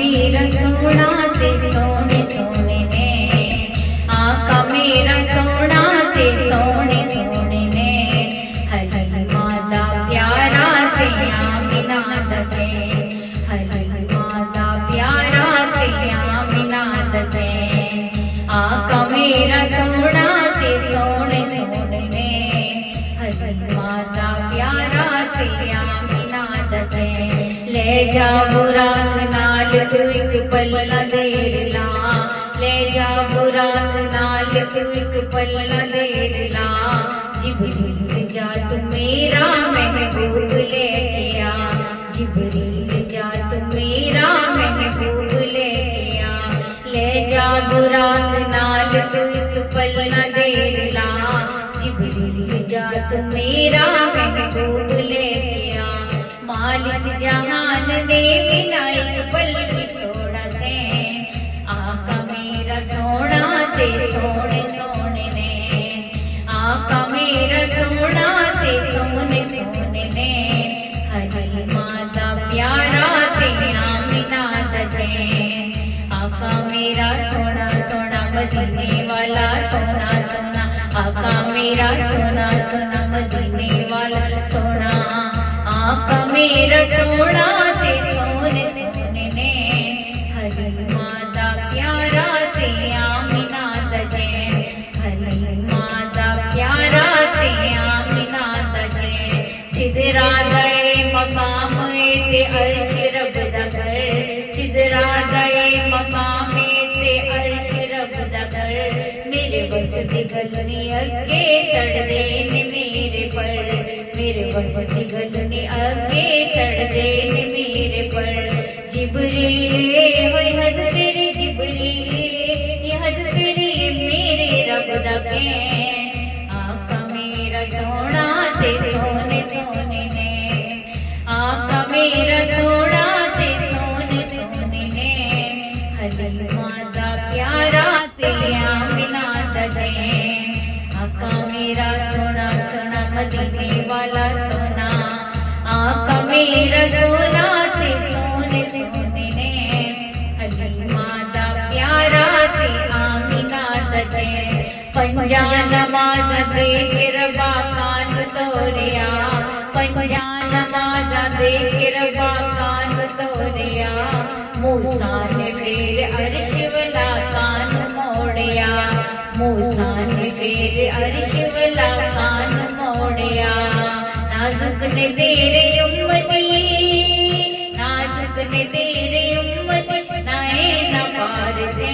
मेरा सोना ते सोने सोने ने, आका मेरा सोना ते सोने सोने ने, हलीमा दा प्यारा ते आमिना दा चैन, हलीमा दा प्यारा ते आमिना दा चैन, आका मेरा सोना ते सोने सोने ने, हलीमा दा प्यारा ते आमिना दा चैन। ले जा बुराक नाल तू एक पल्ला देर ला, ले जा बुराक नाल तू एक पल्ला देर ला, जिब्रील जा तू मेरा महबूब लेके आ, जिब्रील जा तू मेरा महबूब लेके आ, ले जा बुराक नाल तू एक पल्ला देर ला, जिब्रील जा तू मेरा महबूब लेके आ। मालिक जहान ने बिना एक पल भी छोड़ा से, आका मेरा सोना ते सोने सोने ने, आका मेरा सोना ते सोने सोने ने, हलीमा दा प्यारा ते आमिना दा चैन, आका मेरा सोना सोना मदीने वाला सोना सोना, आका मेरा सोना सोना मदीने वाला सोना, आका मेरा सोना ते सोने सोने ने, हलीमा दा प्यारा ते आमिना दा चैन, हलीमा दा प्यारा ते आमिना दा चैन। सिदरा गए मकाम ते अर्श रब दा घर, सिदरा गए मकाम ते अर्श रब दा घर, मेरे बस दी गल नी अगे सड़दे ने मेरे पर, मेरे बस दी गल नी अगे सड़दे ने मेरे पर। जिब्रील होए हद तेरी जिब्रील, ये हद तेरी मेरे रब दा कैन, आका मेरा सोना ते सोने सोने ने, आका मेरा सोना ते सोने सोने ने, हलीमा दा प्यारा ते आमिना दा चैन, आका मेरा सोना सोना मदीने वाला सोना, आका मेरा सोना ते सोने सोने ने, हलीमा दा प्यारा ते आमिना दा चैन। पंजा नमाज़ दे के रबा कान तोरिया, पंजा नमाज़ दे के रबा कान तोरिया, मूसा ने फिर अर्श वाला कान मोड़िया, मूसा ने फिर अर्श वाला कान मोड़िया, नाजुक ने तेरे उम्मती, नाजुक ने तेरे उम्मती, नाए ना पार से,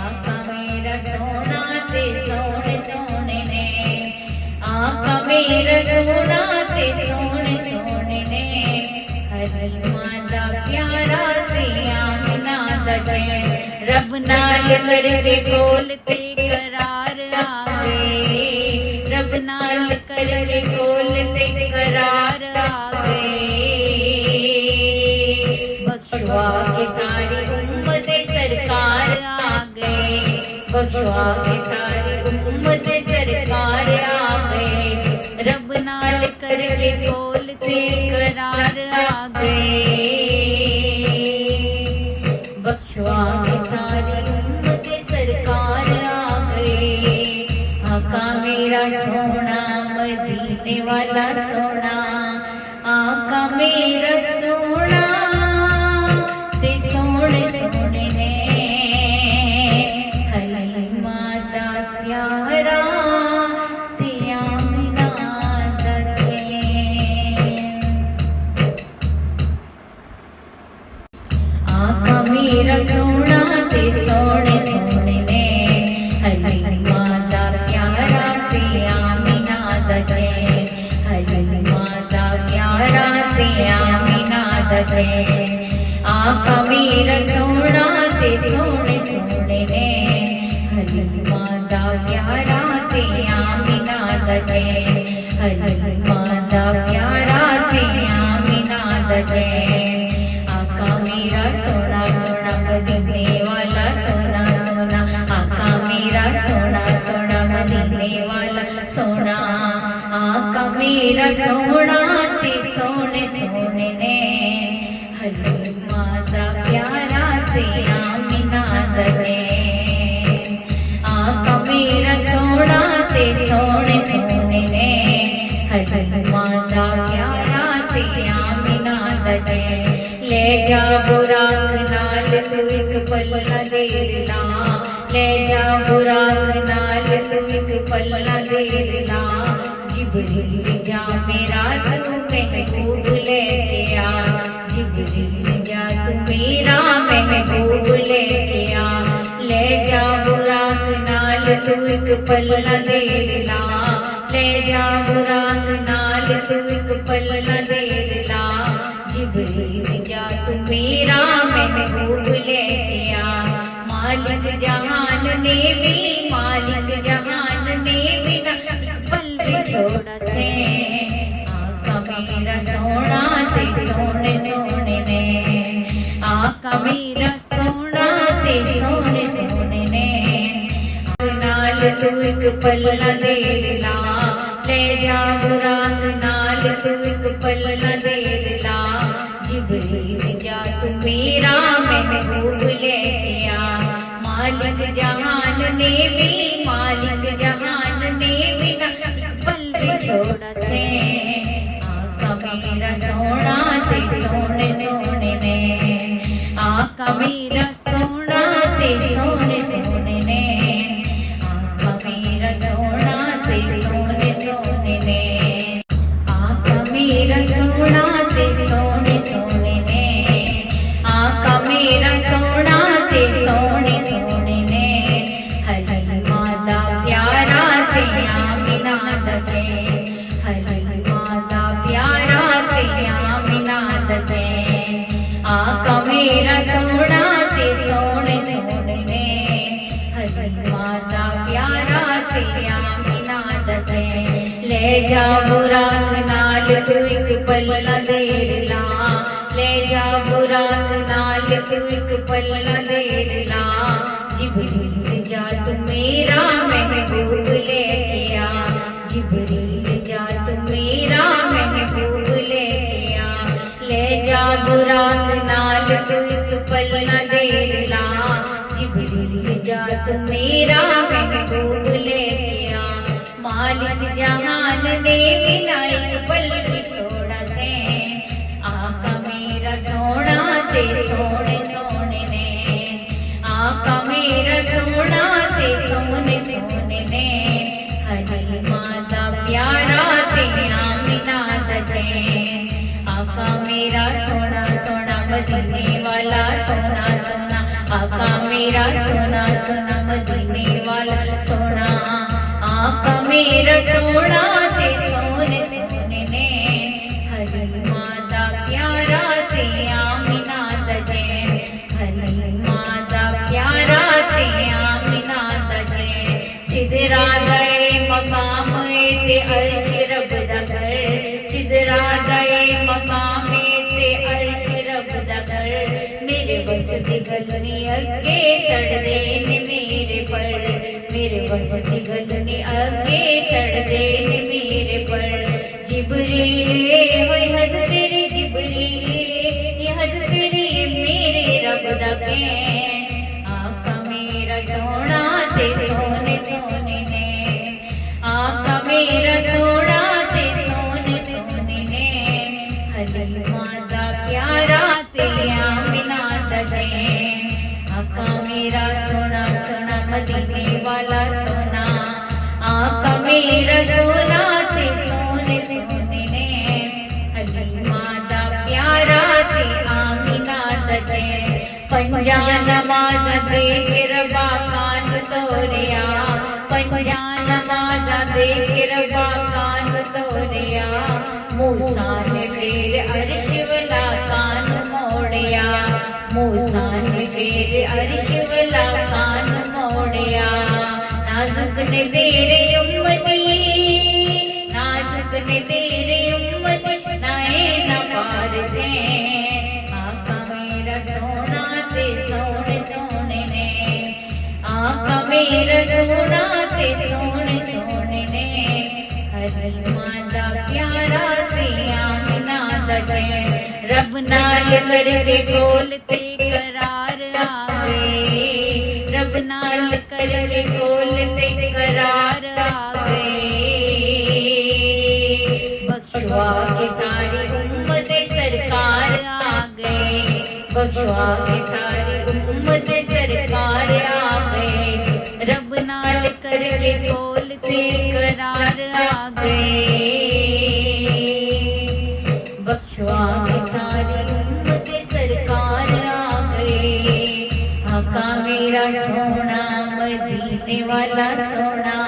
आका मेरा सोना ते सोने सोने ने, आका मेरा सोना ते सोने सोने ने, हलीमा दा प्यारा ते आमिना दा चैन। रब नाल करके कोल ते करार आ गए, रब नाल करके कोल ते करार आ गए, बख्शवा के सारी उम्मत सरकार आ गए, बख्शवा के सारी उम्मत सरकार आ गए, रब नाल करके कोल ते करार आ गए, बख्शवा के सारी उम्मत सरकार आ गए, आका मेरा सोना मदीने वाला सोना, आका मेरा सोना ते सोने सोने ने, हलीमा दा प्यारा ते आमिना दा चैन, आका मेरा सोना ते सोने सोने ने, हलीमा दा प्यारा ते आमिना दा चैन, हलीमा दा प्यारा ते आमिना दा चैन, आका मेरा सोना ते सोने सोने ने, हलीमा दा प्यारा ते आमिना दा चैन, हलीमा दा प्यारा ते आमिना दा चैन, आका मेरा सोना सोना मदीने वाला सोना सोना, आका मेरा सोना सोना मदीने वाला सोना, आका मेरा सोना ते सोने सोने ने, हलीमा माता प्यारा ते आमिना दा चैन। आका मेरा सोना ते सोने सोने ने, हरी माता प्यारा ते आमिना दा चैन। ले जा बुराक नाल तू एक पल्ला देर ला, ले जा बुराक नाल तू एक पल्ला देर ला। जिबरील जा मेरा तू महबूब लेके आ, जिबरील जा तू मेरा महबूब लेके आ। ले जा बुराक नाल तू एक पल्ला देर ला, ले जा बुराक नाल तू एक पल्ला देर ला। जिबरील जा तू मेरा महबूब लेके आ। मालिक जहान ने भी, मालिक जहान ने भी ना पल भी छोड़ा से। आका मेरा सोना ते सोने सोने ने, आका मेरा सोना ते सोने सोने ने। नाल तू एक पल्ला देर ला, ले जा बुराक नाल तू एक पल्ला देर ला। जिबरील जा तू मेरा महबूब लेके आ। मालिक जहान ने भी, मालिक जहान ने भी ना पल भी छोड़ा से। आका मेरा सोना ते सोने सोने ने, आका मेरा सोना ते सोने सोने ने। आका मेरा सोना ते सोने सोने ने, आका मेरा सोना ते सोने सोने ने। आका मेरा सोना ते सोने सोने ने, हरी माता प्यारा ते आमिना दा चैन। हरी माता प्यारा ते आमिना दा चैन। आका मेरा सोना ते सोने सोने ने, हरी माता प्यारा ते आमिना दा चैन। ले जा बुराक नाल तू एक पल्ला देर ला, ले जा बुराक नाल तू एक पल्ला देर ला। जिबरील जा तू मेरा महबूब लेके आ, जिबरील जा तू मेरा महबूब लेके आ। ले जा बुराक नाल तू एक पल्ला देर ला, जिबरील जा तू मेरा महबूब लेके आ। मालिक जहान ने भी ना एक पल भी छोड़ा से। आका मेरा सोना ते सोने सोने ने, आका मेरा सोना ते सोने सोने ने। हरी माता प्यारा ते आमिना दा चैन। आका मेरा सोना सोना मदीने वाला सोना सोना, आका मेरा सोना सोना मदीने वाला सोना। आका मेरा सोना ते सोने सोने ने, हरी माता प्यारा ते आमिना दा चैन। हरी माता प्यारा ते आमिना दा चैन। सिदरा गए मकाम ते अर्श रब दा घर, सिदरा गए मकाम ते अर्श रब दा घर। मेरे बस दी गल नी अगे सड़दे ने मेरे पर, मेरे बस दी गल नी अगे सड़दे ने मेरे पर। जिबरीले होई हद तेरी, जिबरीले ये हद तेरी मेरे रब दा कैन। आका मेरा सोना ते सोने सोने ने, आका मेरा सोना ते सोने सोने ने। हरी माता प्यारा ते आमिना दा चैन। आका मेरा सोना सोना मदीने वाला सोना, आका मेरा सोना ते सोने सोने ने। हरी माता प्यारा ते आमिना दा चैन। पंजा नमाज दे के रबा कान तोरिया, पंजा नमाज दे के रबा कान तोरिया। मूसा ने फिर अर्श वाला कान मोड़िया, मूसा ने फिर अर्श वाला कान मोड़िया। नाजुक ने तेरे उम्मती, नाजुक ने तेरे उम्मती, नाए ना पार से। आका मेरा सोना ते सोने सोने ने, आका मेरा सोना ते सोने सोने ने। हरी माता प्यारा ते आमिना दा चैन। रब नाल करके कोलते करार आ गए, रब नाल करके कोलते करार आ गए। बख्शवा के सारी उम्मत सरकार आ गए, बख्शवा के सारी उम्मत सरकार आ गए, रब नाल करके कोलते करार आ गए। बख्शवा के सारी उम्मत सरकार आ गए। आका मेरा सोना मदीने वाला सोना,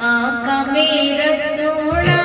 आका मेरा सोना